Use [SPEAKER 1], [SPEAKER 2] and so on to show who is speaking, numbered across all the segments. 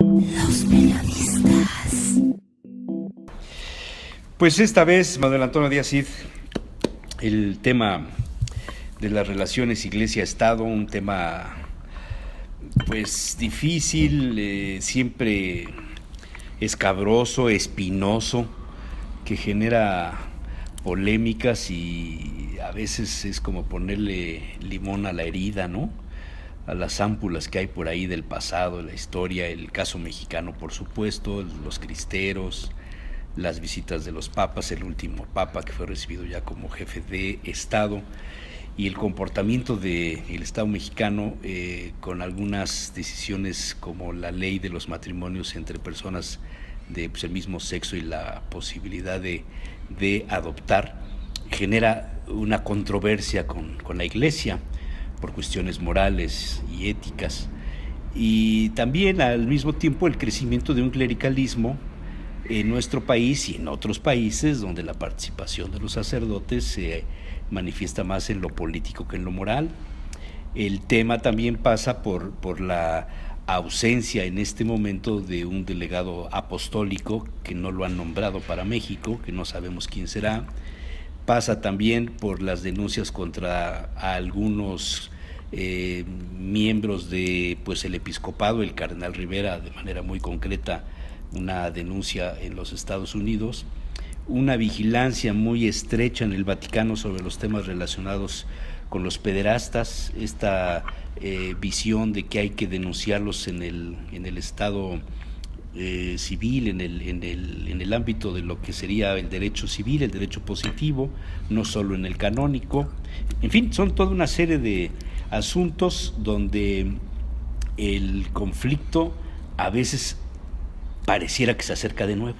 [SPEAKER 1] Los periodistas.
[SPEAKER 2] Pues esta vez, Manuel Antonio Díaz Cid, el tema de las relaciones Iglesia-Estado, un tema pues difícil, siempre escabroso, espinoso, que genera polémicas y a veces es como ponerle limón a la herida, ¿no? A las ámpulas que hay por ahí del pasado, de la historia, el caso mexicano, por supuesto, los cristeros, las visitas de los papas, el último papa que fue recibido ya como jefe de Estado, y el comportamiento del Estado mexicano con algunas decisiones como la ley de los matrimonios entre personas de el mismo sexo y la posibilidad de adoptar, genera una controversia con la Iglesia por cuestiones morales y éticas, y también al mismo tiempo el crecimiento de un clericalismo en nuestro país y en otros países donde la participación de los sacerdotes se manifiesta más en lo político que en lo moral. El tema también pasa por la ausencia en este momento de un delegado apostólico que no lo han nombrado para México, que no sabemos quién será. Pasa también por las denuncias contra algunos miembros de el episcopado, el cardenal Rivera de manera muy concreta, una denuncia en los Estados Unidos, una vigilancia muy estrecha en el Vaticano sobre los temas relacionados con los pederastas, esta visión de que hay que denunciarlos en el estado civil, en el ámbito de lo que sería el derecho civil, el derecho positivo, no solo en el canónico. En fin, son toda una serie de asuntos donde el conflicto a veces pareciera que se acerca de nuevo.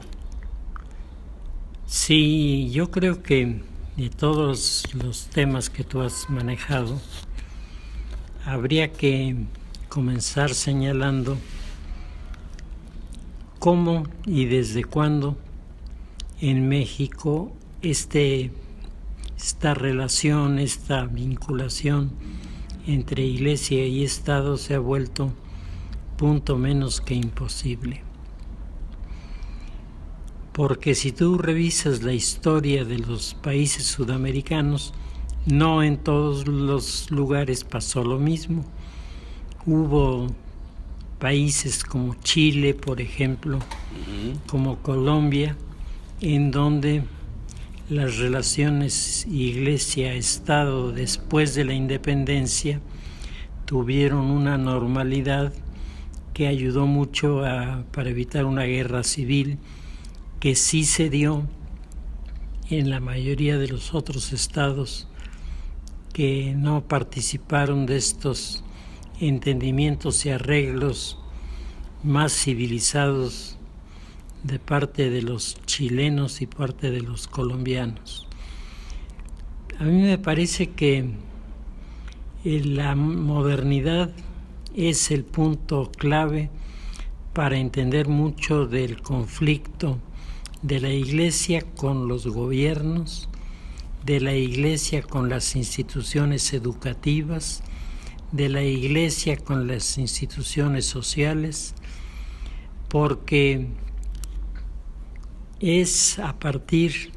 [SPEAKER 3] Sí, yo creo que de todos los temas que tú has manejado, habría que comenzar señalando cómo y desde cuándo en México esta relación, esta vinculación entre Iglesia y Estado se ha vuelto punto menos que imposible. Porque si tú revisas la historia de los países sudamericanos, no en todos los lugares pasó lo mismo. Hubo países como Chile, por ejemplo, como Colombia, en donde las relaciones Iglesia-Estado después de la independencia tuvieron una normalidad que ayudó mucho para evitar una guerra civil que sí se dio en la mayoría de los otros estados que no participaron de estos entendimientos y arreglos más civilizados de parte de los chilenos y parte de los colombianos. A mí me parece que la modernidad es el punto clave para entender mucho del conflicto de la Iglesia con los gobiernos, de la Iglesia con las instituciones educativas, de la Iglesia con las instituciones sociales, porque es a partir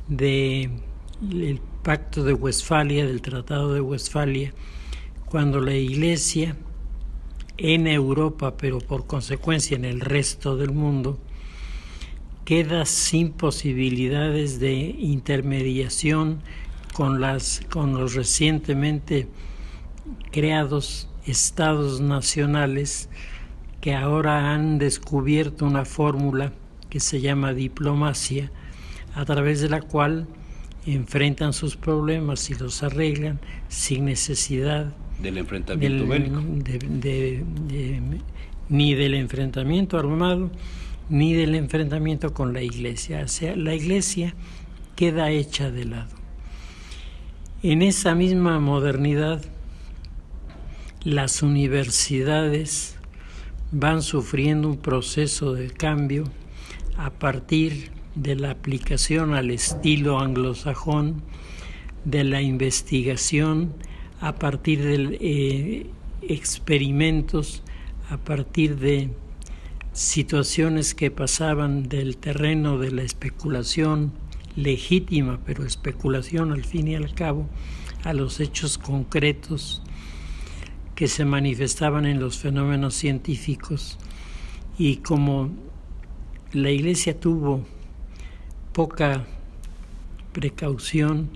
[SPEAKER 3] del Pacto de Westfalia, del Tratado de Westfalia, cuando la Iglesia en Europa, pero por consecuencia en el resto del mundo, queda sin posibilidades de intermediación con los recientemente creados estados nacionales que ahora han descubierto una fórmula que se llama diplomacia, a través de la cual enfrentan sus problemas y los arreglan sin necesidad
[SPEAKER 2] del enfrentamiento bélico,
[SPEAKER 3] ni del enfrentamiento armado, ni del enfrentamiento con la Iglesia. O sea, la Iglesia queda hecha de lado. En esa misma modernidad, las universidades van sufriendo un proceso de cambio a partir de la aplicación al estilo anglosajón, de la investigación, a partir de experimentos, a partir de situaciones que pasaban del terreno de la especulación legítima, pero especulación al fin y al cabo, a los hechos concretos que se manifestaban en los fenómenos científicos. Y como la Iglesia tuvo poca precaución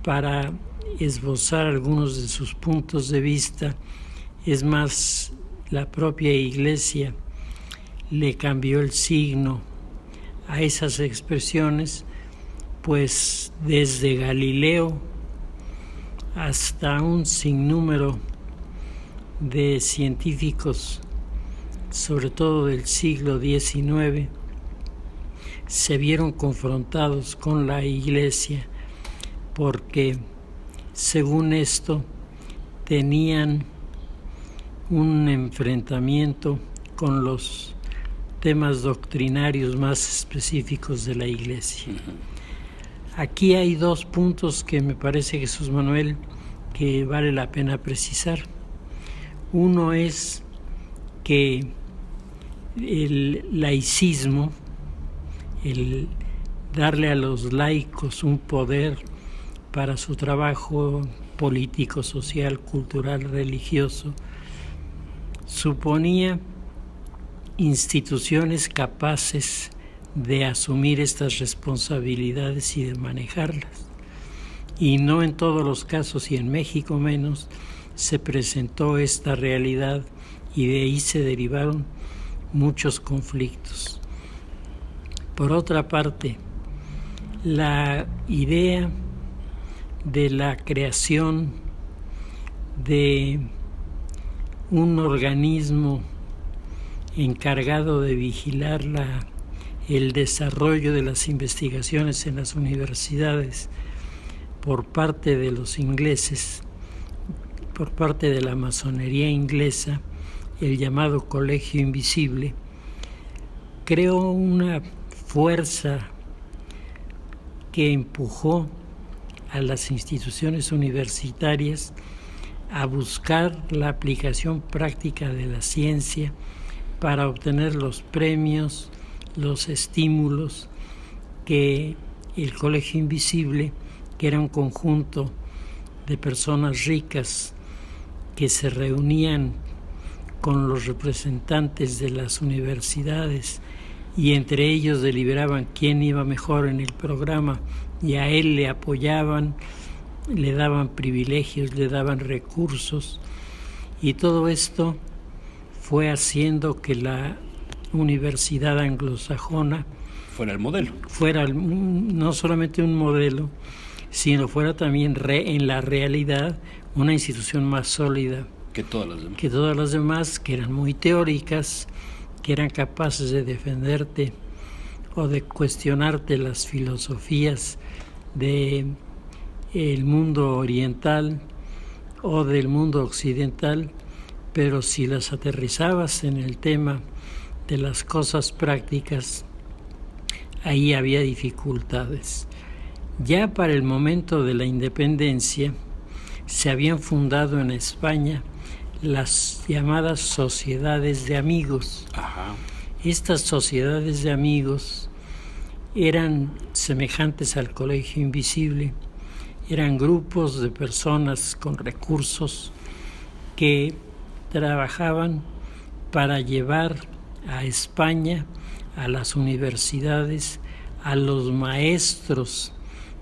[SPEAKER 3] para esbozar algunos de sus puntos de vista, es más, la propia Iglesia le cambió el signo a esas expresiones, pues desde Galileo hasta un sinnúmero de científicos, sobre todo del siglo XIX, se vieron confrontados con la Iglesia porque, según esto, tenían un enfrentamiento con los temas doctrinarios más específicos de la Iglesia. Aquí hay dos puntos que me parece, Jesús Manuel, que vale la pena precisar. Uno es que el laicismo, el darle a los laicos un poder para su trabajo político, social, cultural, religioso, suponía instituciones capaces de asumir estas responsabilidades y de manejarlas. Y no en todos los casos, y en México menos, se presentó esta realidad, y de ahí se derivaron muchos conflictos. Por otra parte, la idea de la creación de un organismo encargado de vigilar el desarrollo de las investigaciones en las universidades por parte de los ingleses, por parte de la masonería inglesa, el llamado Colegio Invisible, creó una fuerza que empujó a las instituciones universitarias a buscar la aplicación práctica de la ciencia para obtener los premios, los estímulos que el Colegio Invisible, que era un conjunto de personas ricas que se reunían con los representantes de las universidades y entre ellos deliberaban quién iba mejor en el programa, y a él le apoyaban, le daban privilegios, le daban recursos, y todo esto fue haciendo que la universidad anglosajona
[SPEAKER 2] fuera el modelo.
[SPEAKER 3] Fuera no solamente un modelo, sino fuera también en la realidad una institución más sólida
[SPEAKER 2] que todas las demás.
[SPEAKER 3] Que todas las demás, que eran muy teóricas, que eran capaces de defenderte o de cuestionarte las filosofías del mundo oriental o del mundo occidental, pero si las aterrizabas en el tema de las cosas prácticas, ahí había dificultades. Ya para el momento de la independencia se habían fundado en España las llamadas sociedades de amigos.
[SPEAKER 2] Ajá.
[SPEAKER 3] Estas sociedades de amigos eran semejantes al Colegio Invisible, eran grupos de personas con recursos que trabajaban para llevar a España, a las universidades, a los maestros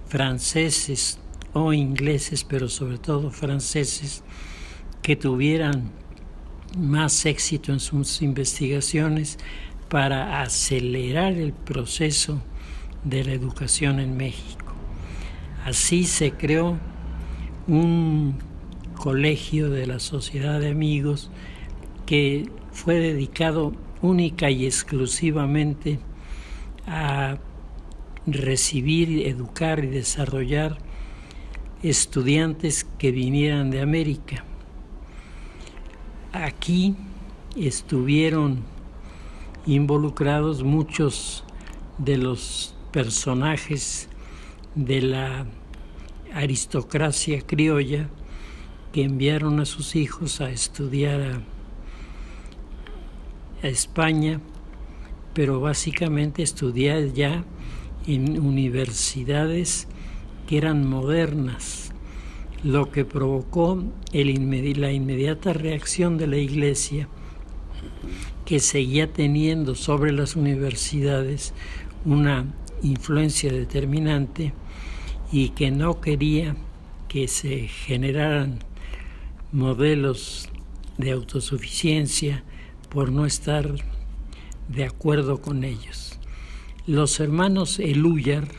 [SPEAKER 3] franceses o ingleses, pero sobre todo franceses, que tuvieran más éxito en sus investigaciones para acelerar el proceso de la educación en México. Así se creó un colegio de la Sociedad de Amigos que fue dedicado única y exclusivamente a recibir, educar y desarrollar estudiantes que vinieran de América. Aquí estuvieron involucrados muchos de los personajes de la aristocracia criolla que enviaron a sus hijos a estudiar a España pero básicamente estudiar ya en universidades que eran modernas, lo que provocó la inmediata reacción de la Iglesia, que seguía teniendo sobre las universidades una influencia determinante y que no quería que se generaran modelos de autosuficiencia por no estar de acuerdo con ellos. Los hermanos Elúyar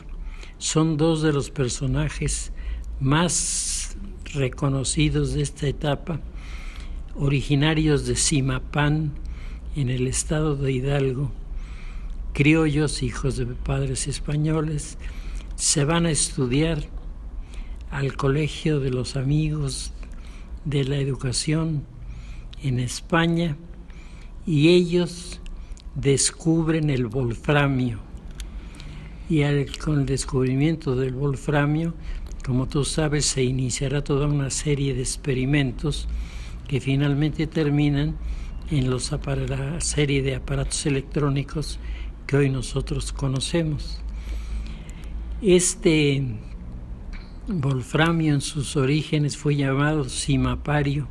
[SPEAKER 3] son dos de los personajes más reconocidos de esta etapa, originarios de Zimapán, en el estado de Hidalgo, criollos, hijos de padres españoles. Se van a estudiar al Colegio de los Amigos de la Educación en España, y ellos descubren el wolframio. Y con el descubrimiento del wolframio, como tú sabes, se iniciará toda una serie de experimentos que finalmente terminan en la serie de aparatos electrónicos que hoy nosotros conocemos. Este wolframio en sus orígenes fue llamado cimapario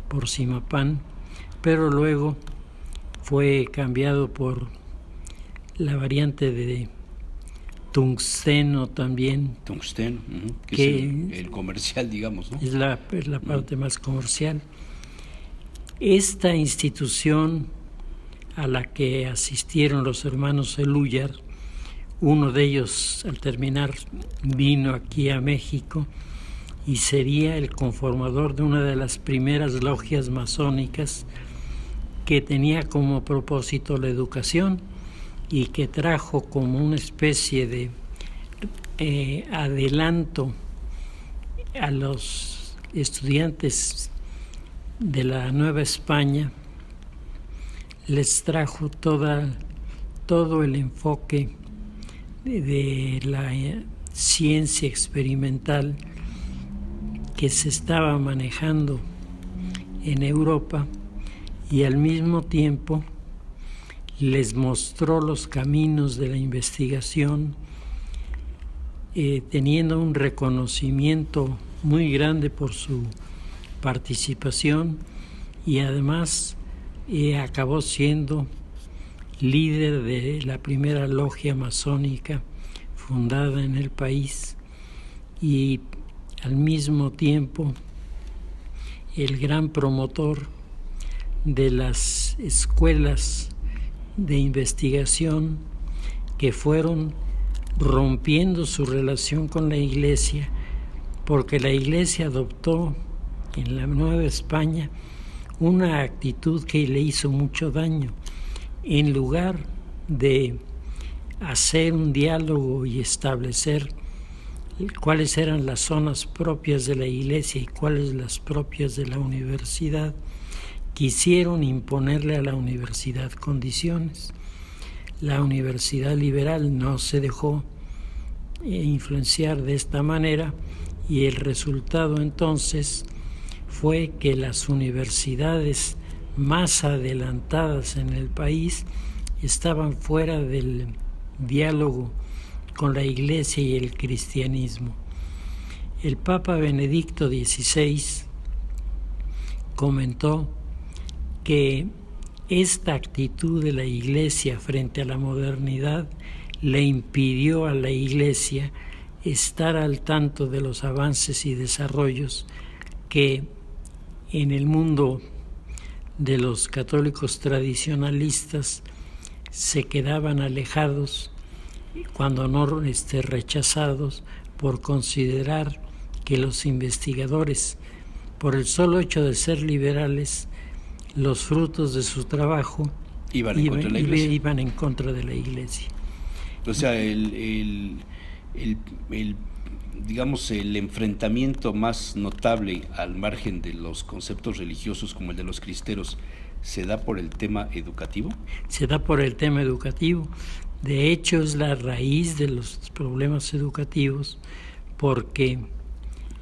[SPEAKER 3] por Zimapán, pero luego fue cambiado por la variante de tungsteno también.
[SPEAKER 2] Tungsteno, que es el comercial, digamos, ¿no?
[SPEAKER 3] Es la parte más comercial. Esta institución a la que asistieron los hermanos Elúyar, uno de ellos al terminar vino aquí a México y sería el conformador de una de las primeras logias masónicas que tenía como propósito la educación y que trajo como una especie de adelanto a los estudiantes de la Nueva España. Les trajo todo el enfoque de la ciencia experimental que se estaba manejando en Europa, y al mismo tiempo les mostró los caminos de la investigación, teniendo un reconocimiento muy grande por su participación, y además acabó siendo líder de la primera logia masónica fundada en el país, y al mismo tiempo el gran promotor de las escuelas de investigación que fueron rompiendo su relación con la Iglesia, porque la Iglesia adoptó en la Nueva España una actitud que le hizo mucho daño. En lugar de hacer un diálogo y establecer cuáles eran las zonas propias de la Iglesia y cuáles las propias de la universidad, quisieron imponerle a la universidad condiciones. La universidad liberal no se dejó influenciar de esta manera, y el resultado entonces fue que las universidades más adelantadas en el país estaban fuera del diálogo con la Iglesia y el cristianismo. El Papa Benedicto XVI comentó que esta actitud de la Iglesia frente a la modernidad le impidió a la Iglesia estar al tanto de los avances y desarrollos que en el mundo de los católicos tradicionalistas se quedaban alejados, cuando no rechazados, por considerar que los investigadores, por el solo hecho de ser liberales, los frutos de su trabajo iban en contra de la Iglesia.
[SPEAKER 2] O sea, digamos, el enfrentamiento más notable al margen de los conceptos religiosos como el de los cristeros, ¿se da por el tema educativo?
[SPEAKER 3] Se da por el tema educativo. De hecho, es la raíz de los problemas educativos, porque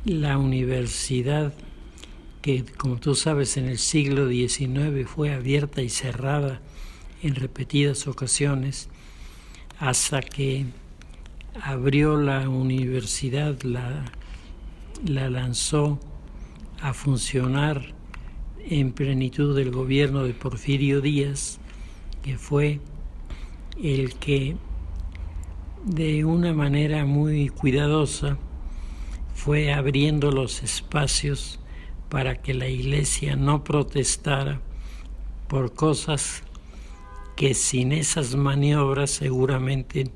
[SPEAKER 3] la universidad, que como tú sabes en el siglo XIX fue abierta y cerrada en repetidas ocasiones, hasta que abrió la universidad, la lanzó a funcionar en plenitud del gobierno de Porfirio Díaz, que fue el que de una manera muy cuidadosa fue abriendo los espacios para que la Iglesia no protestara por cosas que sin esas maniobras seguramente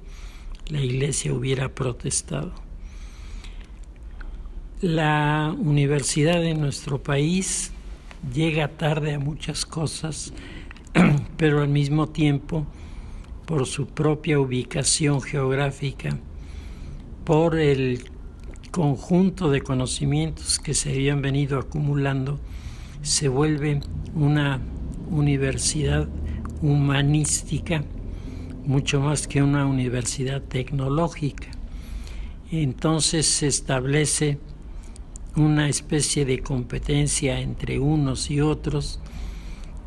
[SPEAKER 3] la Iglesia hubiera protestado. La universidad de nuestro país llega tarde a muchas cosas, pero al mismo tiempo, por su propia ubicación geográfica, por el conjunto de conocimientos que se habían venido acumulando, se vuelve una universidad humanística, mucho más que una universidad tecnológica. Entonces se establece una especie de competencia entre unos y otros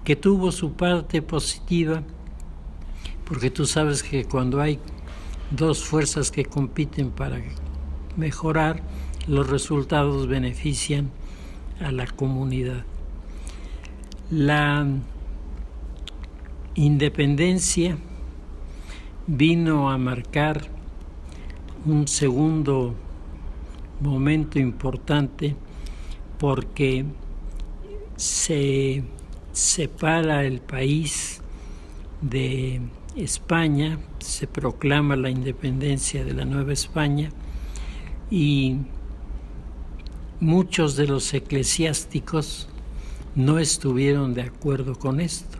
[SPEAKER 3] que tuvo su parte positiva, porque tú sabes que cuando hay dos fuerzas que compiten para mejorar, los resultados benefician a la comunidad. La independencia vino a marcar un segundo momento importante, porque se separa el país de España, se proclama la independencia de la Nueva España, y muchos de los eclesiásticos no estuvieron de acuerdo con esto,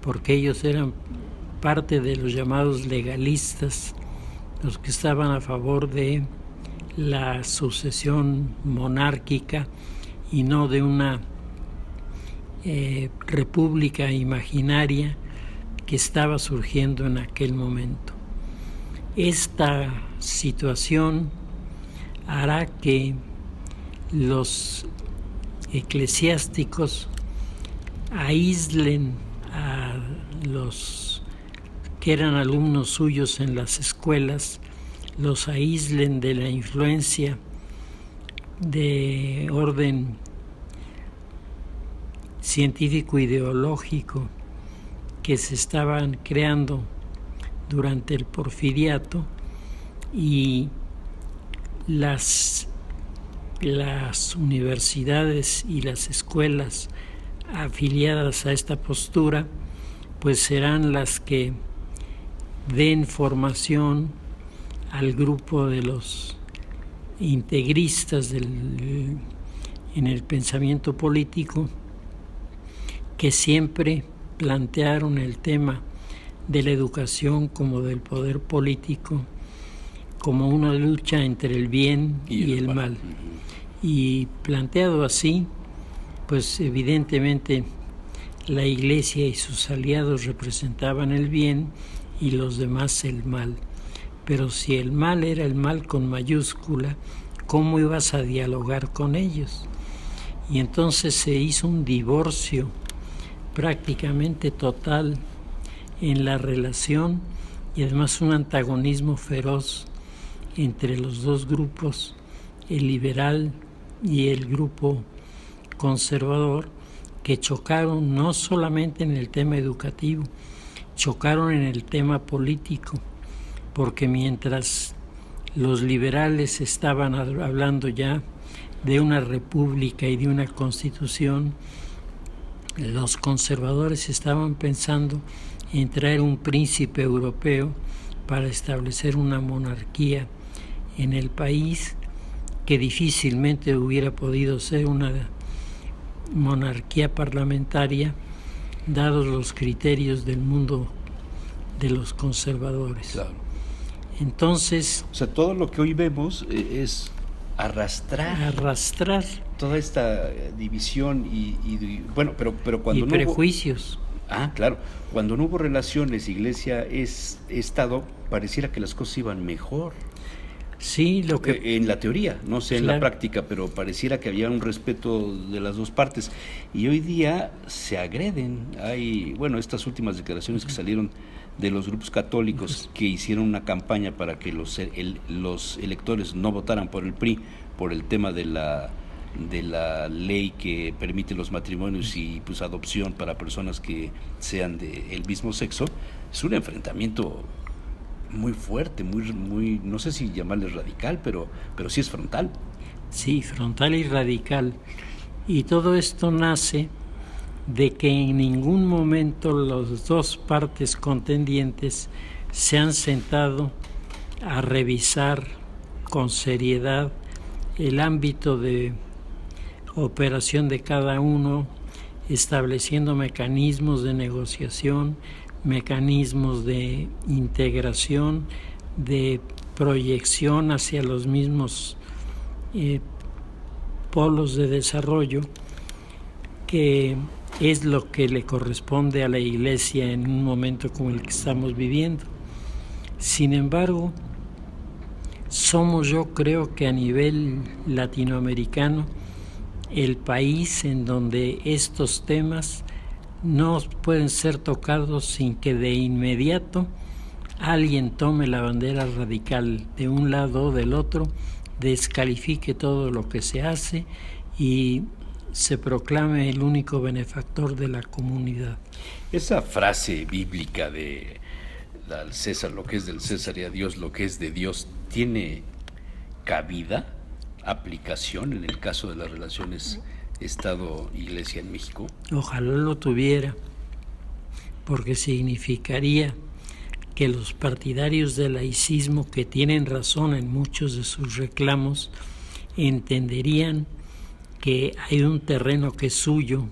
[SPEAKER 3] porque ellos eran parte de los llamados legalistas, los que estaban a favor de la sucesión monárquica y no de una república imaginaria que estaba surgiendo en aquel momento. Esta situación hará que los eclesiásticos aíslen a los que eran alumnos suyos en las escuelas, los aíslen de la influencia de orden científico-ideológico que se estaban creando durante el porfiriato, y las universidades y las escuelas afiliadas a esta postura pues serán las que den formación al grupo de los integristas en el pensamiento político, que siempre plantearon el tema de la educación como del poder político como una lucha entre el bien y el mal. Y planteado así, pues evidentemente la Iglesia y sus aliados representaban el bien y los demás el mal. Pero si el mal era el mal con mayúscula, ¿cómo ibas a dialogar con ellos? Y entonces se hizo un divorcio prácticamente total en la relación, y además un antagonismo feroz entre los dos grupos, el liberal y el grupo conservador, que chocaron no solamente en el tema educativo, chocaron en el tema político, porque mientras los liberales estaban hablando ya de una república y de una constitución, los conservadores estaban pensando en traer un príncipe europeo para establecer una monarquía en el país, que difícilmente hubiera podido ser una monarquía parlamentaria dados los criterios del mundo de los conservadores.
[SPEAKER 2] Claro.
[SPEAKER 3] Entonces,
[SPEAKER 2] o sea, todo lo que hoy vemos es arrastrar toda esta división y bueno, pero cuando
[SPEAKER 3] y
[SPEAKER 2] no
[SPEAKER 3] prejuicios.
[SPEAKER 2] Claro, cuando no hubo relaciones Iglesia-Estado, pareciera que las cosas iban mejor.
[SPEAKER 3] Sí, lo que...
[SPEAKER 2] En la teoría, no sé en la
[SPEAKER 3] Claro.
[SPEAKER 2] práctica, pero pareciera que había un respeto de las dos partes. Y hoy día se agreden. Hay, bueno, estas últimas declaraciones que salieron de los grupos católicos que hicieron una campaña para que los electores no votaran por el PRI por el tema de la ley que permite los matrimonios y pues adopción para personas que sean del mismo sexo. Es un enfrentamiento muy fuerte, muy, no sé si llamarle radical, pero sí es frontal.
[SPEAKER 3] Sí, frontal y radical. Y todo esto nace de que en ningún momento las dos partes contendientes se han sentado a revisar con seriedad el ámbito de operación de cada uno, estableciendo mecanismos de negociación, mecanismos de integración, de proyección hacia los mismos polos de desarrollo, que es lo que le corresponde a la Iglesia en un momento como el que estamos viviendo. Sin embargo, somos, yo creo que a nivel latinoamericano, el país en donde estos temas no pueden ser tocados sin que de inmediato alguien tome la bandera radical de un lado o del otro, descalifique todo lo que se hace y se proclame el único benefactor de la comunidad.
[SPEAKER 2] Esa frase bíblica de al César lo que es del César y a Dios lo que es de Dios, ¿tiene cabida, aplicación en el caso de las relaciones Estado-Iglesia en México?
[SPEAKER 3] Ojalá lo tuviera, porque significaría que los partidarios del laicismo, que tienen razón en muchos de sus reclamos, entenderían que hay un terreno que es suyo,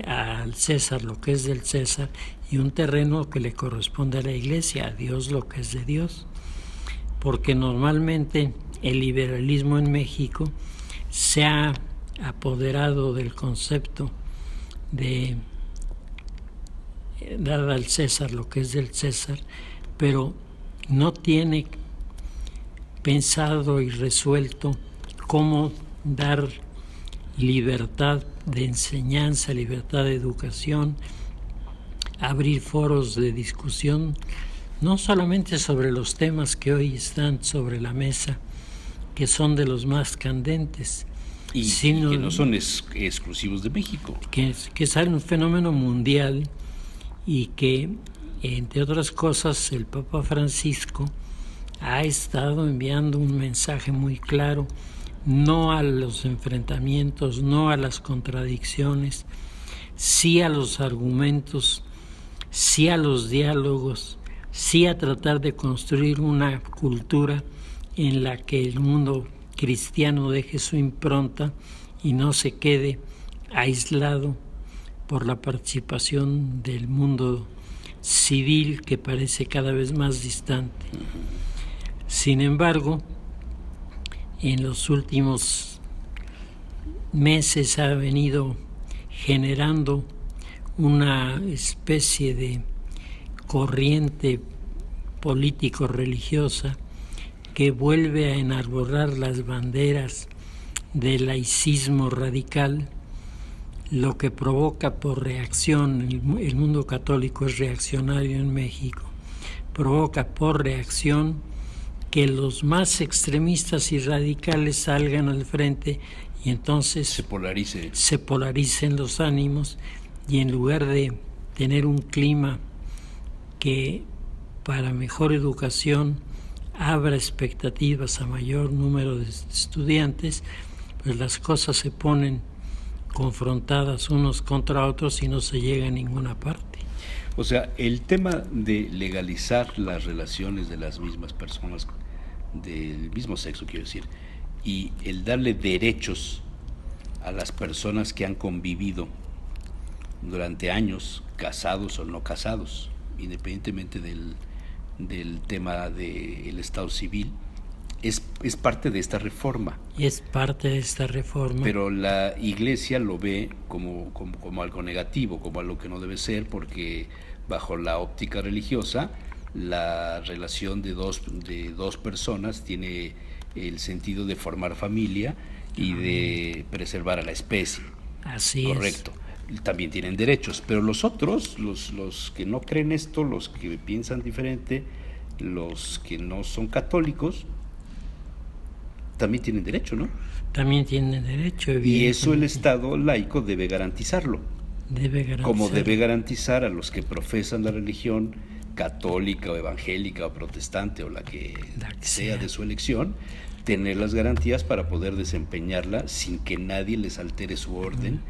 [SPEAKER 3] al César lo que es del César, y un terreno que le corresponde a la Iglesia, a Dios lo que es de Dios. Porque normalmente el liberalismo en México se ha apoderado del concepto de dar al César lo que es del César, pero no tiene pensado y resuelto cómo dar libertad de enseñanza, libertad de educación, abrir foros de discusión, no solamente sobre los temas que hoy están sobre la mesa, que son de los más candentes,
[SPEAKER 2] sino que no son exclusivos de México.
[SPEAKER 3] Que es un fenómeno mundial y que, entre otras cosas, el Papa Francisco ha estado enviando un mensaje muy claro, no a los enfrentamientos, no a las contradicciones, sí a los argumentos, sí a los diálogos, sí a tratar de construir una cultura en la que el mundo cristiano deje su impronta y no se quede aislado por la participación del mundo civil que parece cada vez más distante. Sin embargo, en los últimos meses ha venido generando una especie de corriente político-religiosa que vuelve a enarbolar las banderas del laicismo radical, lo que provoca por reacción, el mundo católico es reaccionario en México, provoca por reacción que los más extremistas y radicales salgan al frente y entonces se polaricen los ánimos, y en lugar de tener un clima que para mejor educación abra expectativas a mayor número de estudiantes, pues las cosas se ponen confrontadas unos contra otros y no se llega a ninguna parte.
[SPEAKER 2] O sea, el tema de legalizar las relaciones de las mismas personas del mismo sexo, quiero decir, y el darle derechos a las personas que han convivido durante años, casados o no casados, independientemente del tema del Estado civil, es parte de esta reforma.
[SPEAKER 3] Es parte de esta reforma.
[SPEAKER 2] Pero la Iglesia lo ve como algo negativo, como algo que no debe ser, porque bajo la óptica religiosa la relación de dos personas tiene el sentido de formar familia y de preservar a la especie.
[SPEAKER 3] Así
[SPEAKER 2] correcto. También tienen derechos, pero los otros, los que no creen esto, los que piensan diferente, los que no son católicos, también tienen derecho, ¿no?
[SPEAKER 3] También tienen derecho,
[SPEAKER 2] y eso el Estado laico debe garantizarlo. Como debe garantizar a los que profesan la religión católica o evangélica o protestante o la que sea de su elección, tener las garantías para poder desempeñarla sin que nadie les altere su orden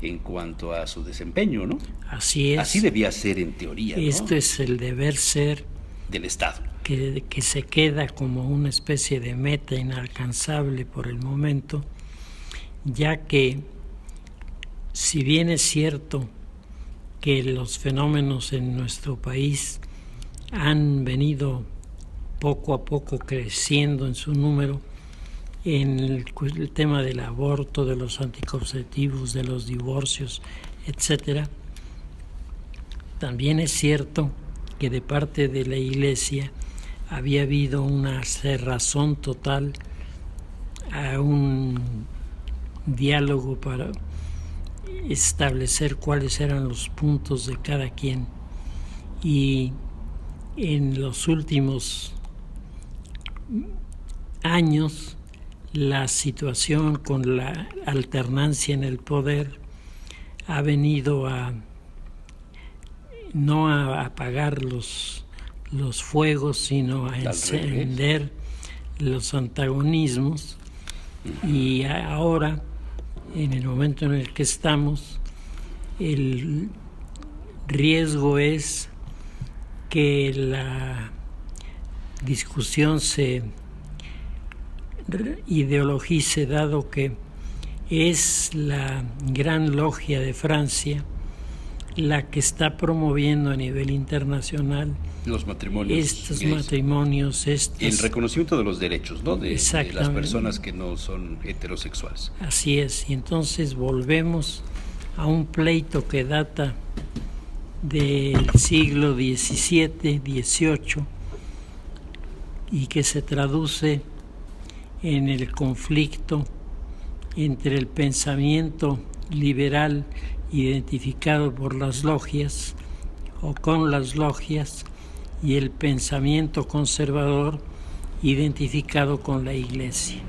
[SPEAKER 2] en cuanto a su desempeño, ¿no?
[SPEAKER 3] Así es.
[SPEAKER 2] Así debía ser en teoría, ¿no?
[SPEAKER 3] Esto es el deber ser
[SPEAKER 2] del Estado.
[SPEAKER 3] Que se queda como una especie de meta inalcanzable por el momento, ya que si bien es cierto que los fenómenos en nuestro país han venido poco a poco creciendo en su número, en el tema del aborto, de los anticonceptivos, de los divorcios, etcétera, también es cierto que de parte de la Iglesia había habido una cerrazón total a un diálogo para establecer cuáles eran los puntos de cada quien. Y en los últimos años, la situación con la alternancia en el poder ha venido a no a apagar los fuegos, sino a encender los antagonismos. Y ahora, en el momento en el que estamos, el riesgo es que la discusión se ideologice, dado que es la Gran Logia de Francia la que está promoviendo a nivel internacional
[SPEAKER 2] los matrimonios,
[SPEAKER 3] estos matrimonios,
[SPEAKER 2] el reconocimiento de los derechos, ¿no? de las personas que no son heterosexuales.
[SPEAKER 3] Así es, y entonces volvemos a un pleito que data del siglo XVII, XVIII, y que se traduce en el conflicto entre el pensamiento liberal identificado por las logias o con las logias y el pensamiento conservador identificado con la Iglesia.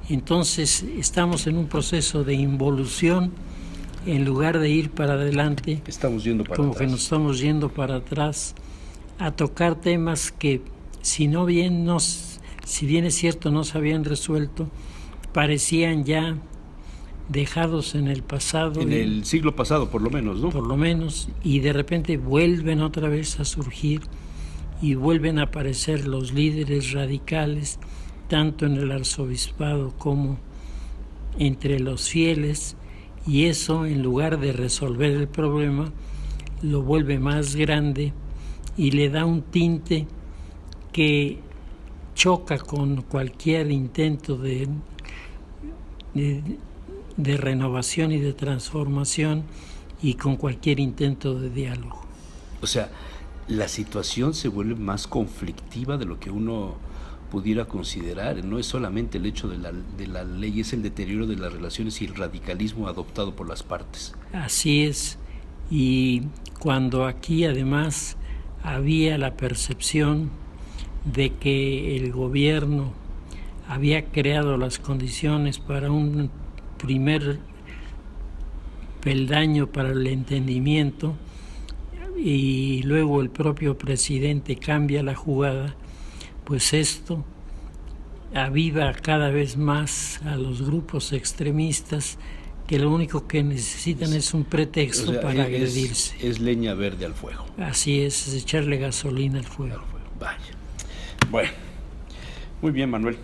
[SPEAKER 3] Entonces estamos en un proceso de involución. En lugar de ir para adelante,
[SPEAKER 2] estamos yendo para
[SPEAKER 3] como
[SPEAKER 2] atrás.
[SPEAKER 3] Que nos estamos yendo para atrás a tocar temas que, si bien es cierto no se habían resuelto, parecían ya dejados en el pasado.
[SPEAKER 2] En el siglo pasado, por lo menos, ¿no?
[SPEAKER 3] Por lo menos, y de repente vuelven otra vez a surgir y vuelven a aparecer los líderes radicales, tanto en el arzobispado como entre los fieles, y eso, en lugar de resolver el problema, lo vuelve más grande y le da un tinte que choca con cualquier intento de renovación y de transformación, y con cualquier intento de diálogo.
[SPEAKER 2] O sea, la situación se vuelve más conflictiva de lo que uno pudiera considerar. No es solamente el hecho de la ley, es el deterioro de las relaciones y el radicalismo adoptado por las partes.
[SPEAKER 3] Así es, y cuando aquí además había la percepción de que el gobierno había creado las condiciones para un primer peldaño para el entendimiento, y luego el propio presidente cambia la jugada, pues esto aviva cada vez más a los grupos extremistas, que lo único que necesitan es un pretexto para agredirse.
[SPEAKER 2] Es leña verde al fuego.
[SPEAKER 3] Así es echarle gasolina al fuego.
[SPEAKER 2] Vaya. Bueno, muy bien, Manuel.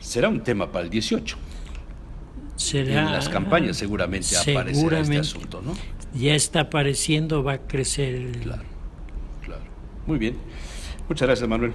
[SPEAKER 2] Será un tema para el 18.
[SPEAKER 3] Será,
[SPEAKER 2] en las campañas seguramente aparecerá este asunto, ¿no?
[SPEAKER 3] Ya está apareciendo, va a crecer.
[SPEAKER 2] Claro. Muy bien. Muchas gracias, Manuel.